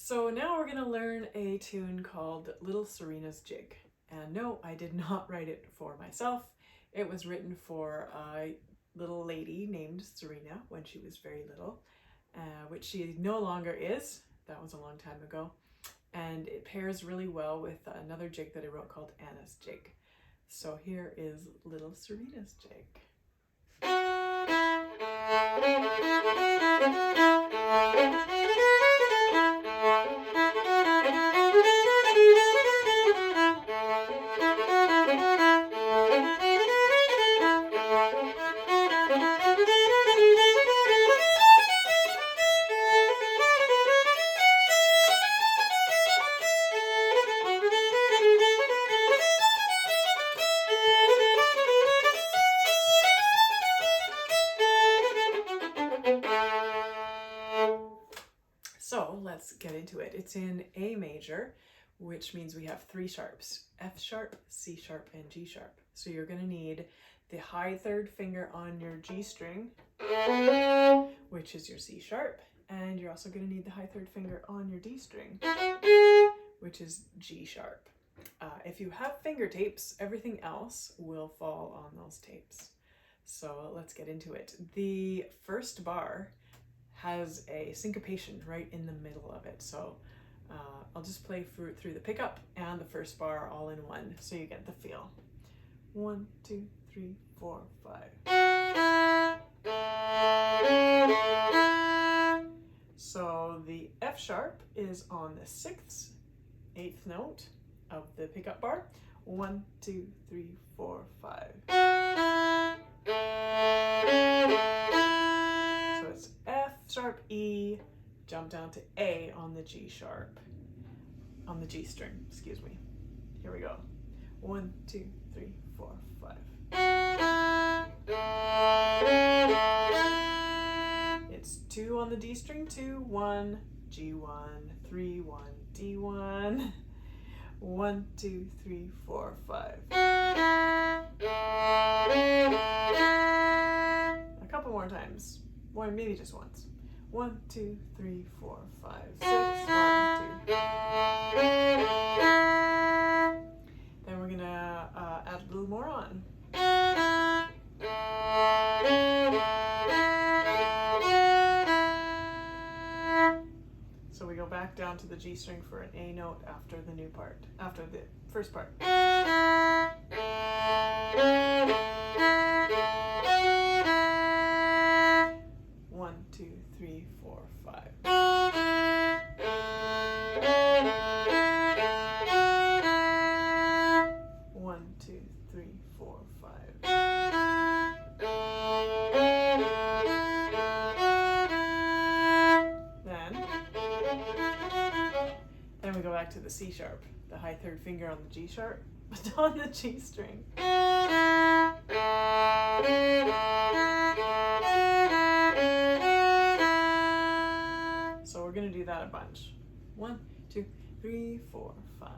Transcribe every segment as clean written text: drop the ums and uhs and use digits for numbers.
So now we're going to learn a tune called Little Serena's Jig. And no, I did not write it for myself. It was written for a little lady named Serena when she was very little, which she no longer is. That was a long time ago. And it pairs really well with another jig that I wrote called Anna's Jig. So here is Little Serena's Jig. So let's get into it. It's in A major, which means we have three sharps: F sharp, C sharp, and G sharp. So you're going to need the high third finger on your G string, which is your C sharp, and you're also going to need the high third finger on your D string, which is G sharp. If you have finger tapes, everything else will fall on those tapes. So let's get into it. The first bar has a syncopation right in the middle of it. So I'll just play through the pickup and the first bar all in one so you get the feel. 1, 2, 3, 4, 5. So the F sharp is on the 6th, 8th note of the pickup bar. 1, 2, 3, 4, 5. So it's F sharp, E, jump down to A on the G sharp, on the G string, excuse me. Here we go. 1, 2, 3, 4, 5. It's 2 on the D string, 2, 1, G1, 3, 1, D1. 1, 2, 3, 4, 5. A couple more times. Or maybe just once. 1, 2, 3, 4, 5, 6, 1, 2. Then we're gonna add a little more on. So we go back down to the G string for an A note after the new part, after the first part. 1, 2, 3, 4, 5. One, two, three, 4, 5. Then we go back to the C sharp, the high third finger on the G sharp, but on the G string. So we're going to do that a bunch. 1, 2, 3, 4, 5.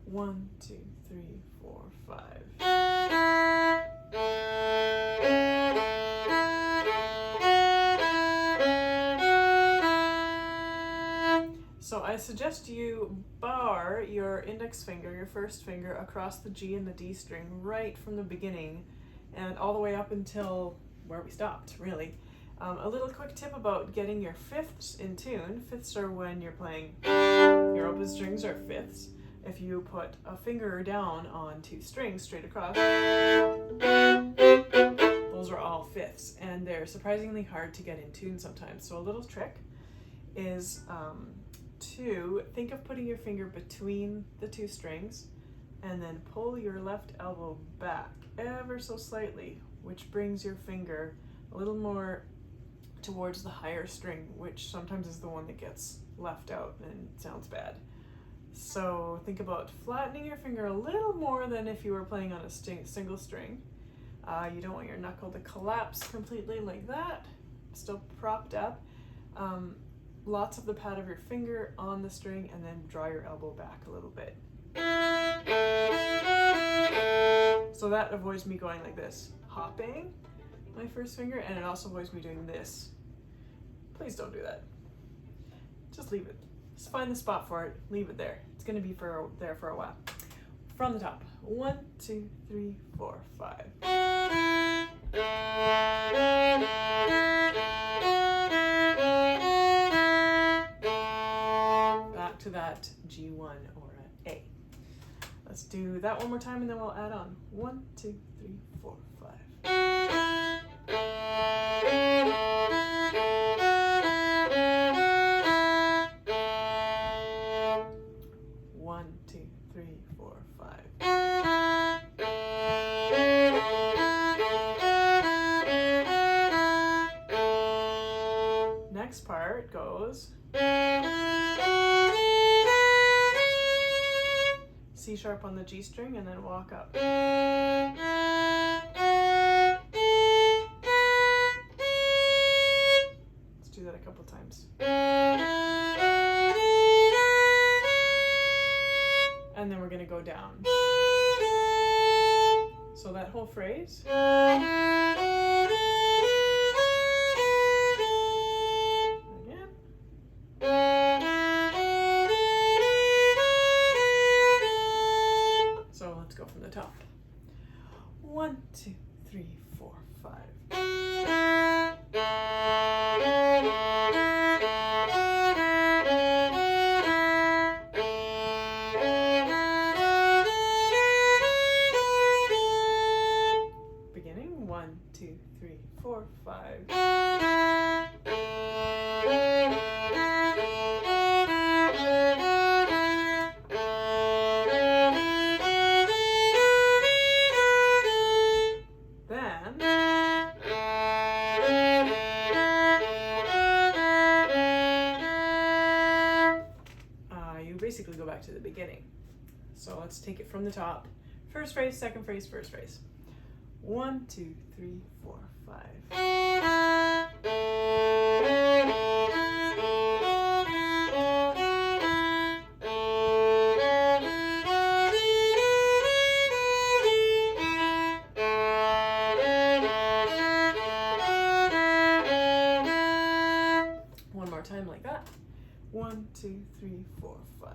1, 2, 3, 4, 5. So I suggest you bar your index finger, your first finger, across the G and the D string right from the beginning and all the way up until where we stopped, really. A little quick tip about getting your fifths in tune. Fifths are when you're playing your open strings are fifths. If you put a finger down on 2 strings straight across, those are all fifths, and they're surprisingly hard to get in tune sometimes. So a little trick is to think of putting your finger between the 2 strings and then pull your left elbow back ever so slightly, which brings your finger a little more towards the higher string, which sometimes is the one that gets left out and sounds bad. So think about flattening your finger a little more than if you were playing on a single string. You don't want your knuckle to collapse completely like that, still propped up. Lots of the pad of your finger on the string, and then draw your elbow back a little bit. So So that avoids me going like this, hopping my first finger, and it also avoids me doing this. Please don't do that. Just leave it. Just find the spot for it, leave it there. It's gonna be there for a while. From the top, 1, 2, 3, 4, 5. Back to that G1 or an A. Let's do that one more time and then we'll add on. 1, 2, 3, 4, 5. One, two, three, four, five. Next part goes C sharp on the G string and then walk up. Let's do that a couple times. And then we're going to go down. So that whole phrase. Again. So let's go from the top. 1, 2, 3, 4, 5. Beginning 1, 2, 3, 4, 5. Basically go back to the beginning. So let's take it from the top. First phrase, second phrase, first phrase. 1, 2, 3, 4, 5. One more time like that. 1, 2, 3, 4, 5.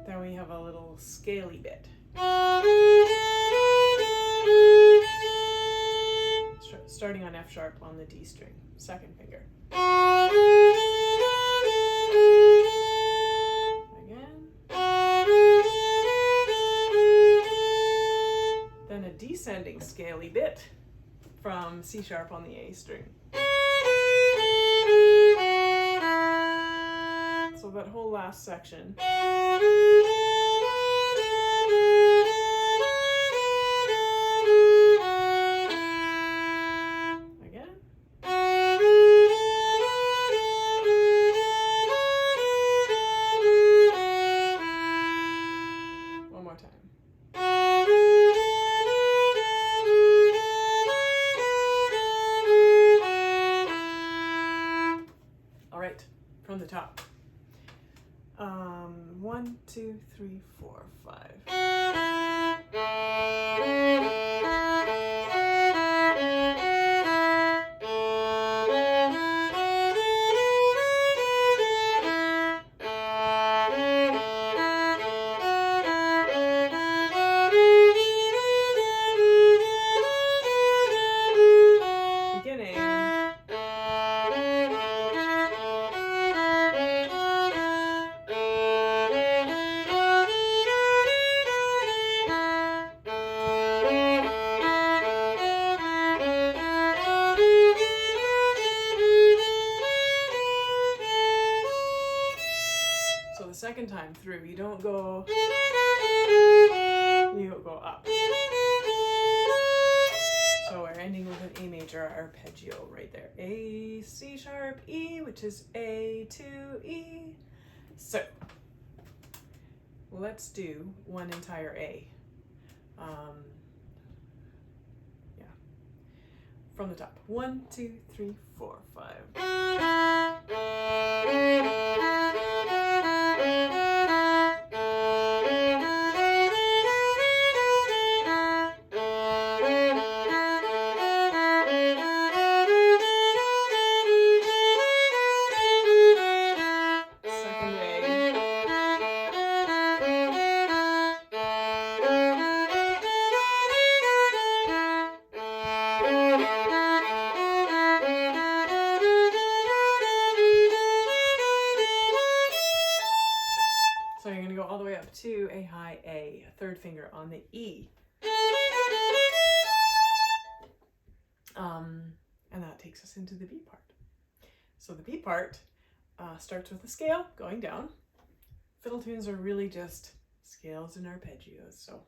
Then we have a little scaly bit. Starting on F sharp on the D string, second finger. Then a descending scaly bit from C sharp on the A string. So that whole last section. Again. One more time. From the top. 1, 2, 3, 4, 5. Beginning. Second time through, you don't go, you go up. So we're ending with an A major arpeggio right there. A, C sharp, E, which is A to E. So let's do one entire A. from the top. 1, 2, 3, 4, 5. So you're going to go all the way up to a high A, third finger on the E. And that takes us into the B part. So the B part starts with a scale going down. Fiddle tunes are really just scales and arpeggios. So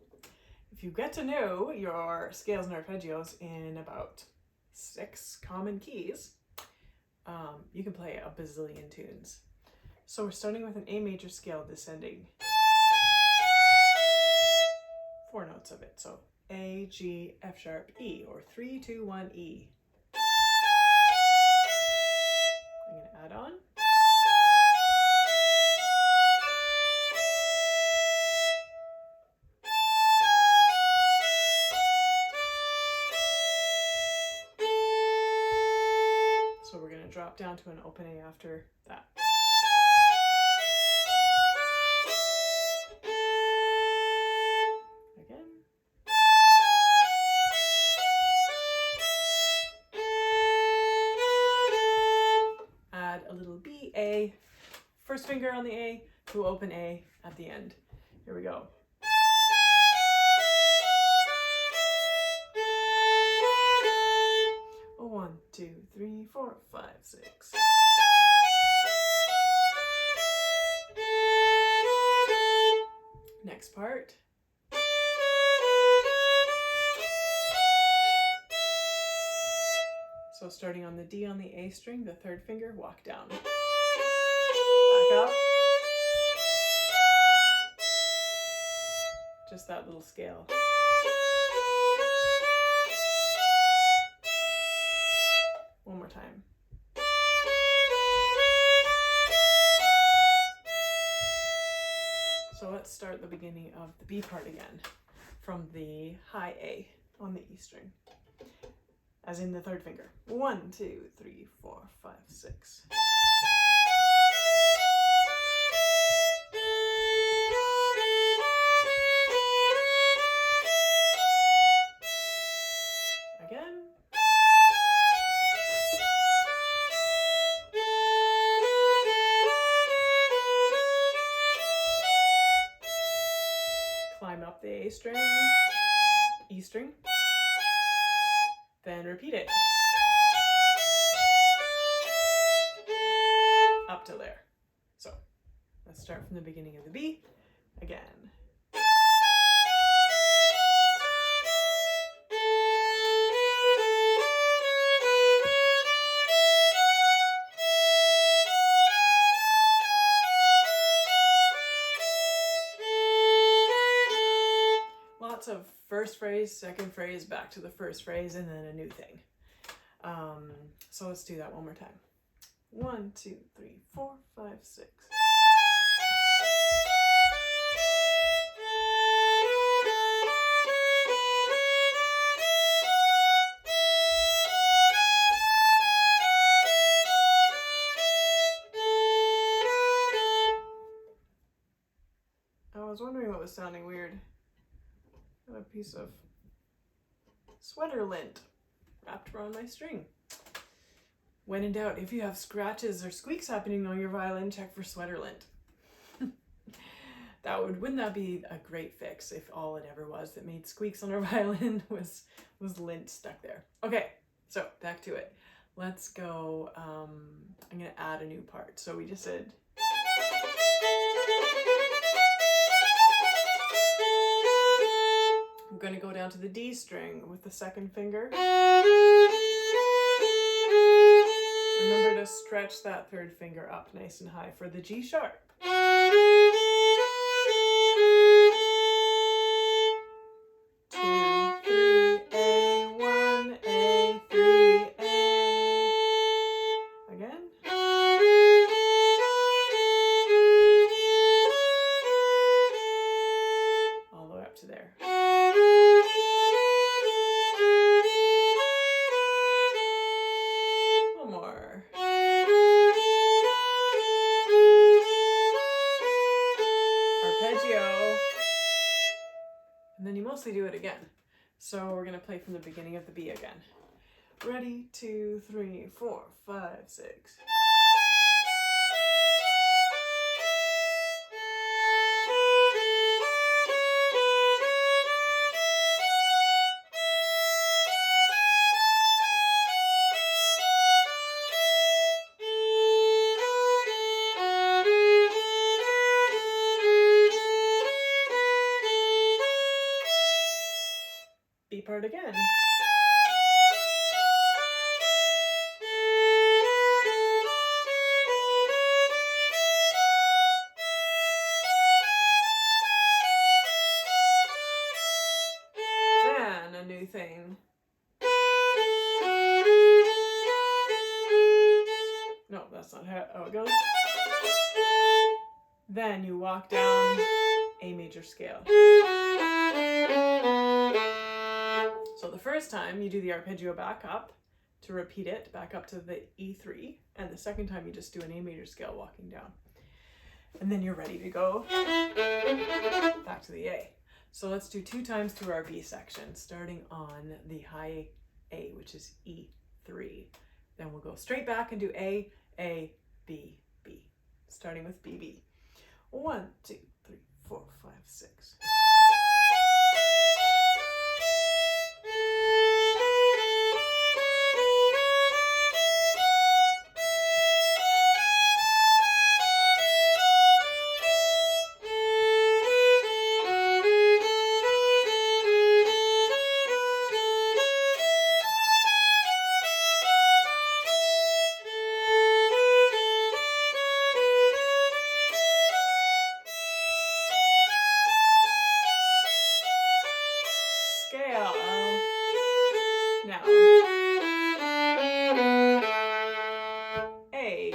if you get to know your scales and arpeggios in about 6 common keys, you can play a bazillion tunes. So we're starting with an A major scale descending. 4 notes of it. So A, G, F sharp, E, or 3, 2, 1, E. I'm going to add on. So we're going to drop down to an open A after that. Again. Add a little B, A, first finger on the A to open A at the end. Here we go. Oh, 1, 2, 3, 4, 5, 6. Next part. So starting on the D on the A string, the third finger, walk down. Back up. Just that little scale. One more time. So let's start the beginning of the B part again from the high A on the E string, as in the third finger. 1, 2, 3, 4, 5, 6. Again. Climb up the A string, E string, then repeat it. Up to there. So let's start from the beginning of the B again. Lots of first phrase, second phrase, back to the first phrase, and then a new thing. So let's do that one more time. 1, 2, 3, 4, 5, 6. I was wondering what was sounding weird. Got a piece of sweater lint wrapped around my string. When in doubt, if you have scratches or squeaks happening on your violin, check for sweater lint. Wouldn't that be a great fix if all it ever was that made squeaks on our violin was lint stuck there. Okay, so back to it. Let's go, I'm gonna add a new part. So we just said, I'm going to go down to the D string with the second finger. Remember to stretch that third finger up nice and high for the G sharp. 2, 3, A1, A3. So we're gonna play from the beginning of the B again. Ready, 2, 3, 4, 5, 6. B part again. Then a new thing. No, that's not how it goes. Then you walk down A major scale. So the first time you do the arpeggio back up to repeat it back up to the E3, and the second time you just do an A major scale walking down. And then you're ready to go back to the A. So let's do 2 times through our B section, starting on the high A, which is E3. Then we'll go straight back and do A, B, B, starting with B, B. 1, 2, 3, 4, 5, 6. Now, A.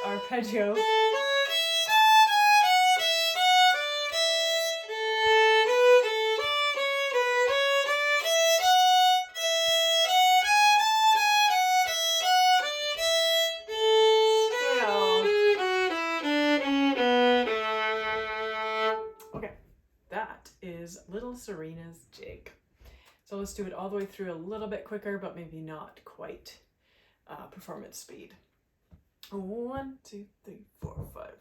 Arpeggio. Okay, that is Little Serena's Jig. So let's do it all the way through a little bit quicker, but maybe not quite performance speed. 1, 2, 3, 4, 5.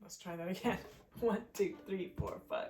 Let's try that again. 1, 2, 3, 4, 5.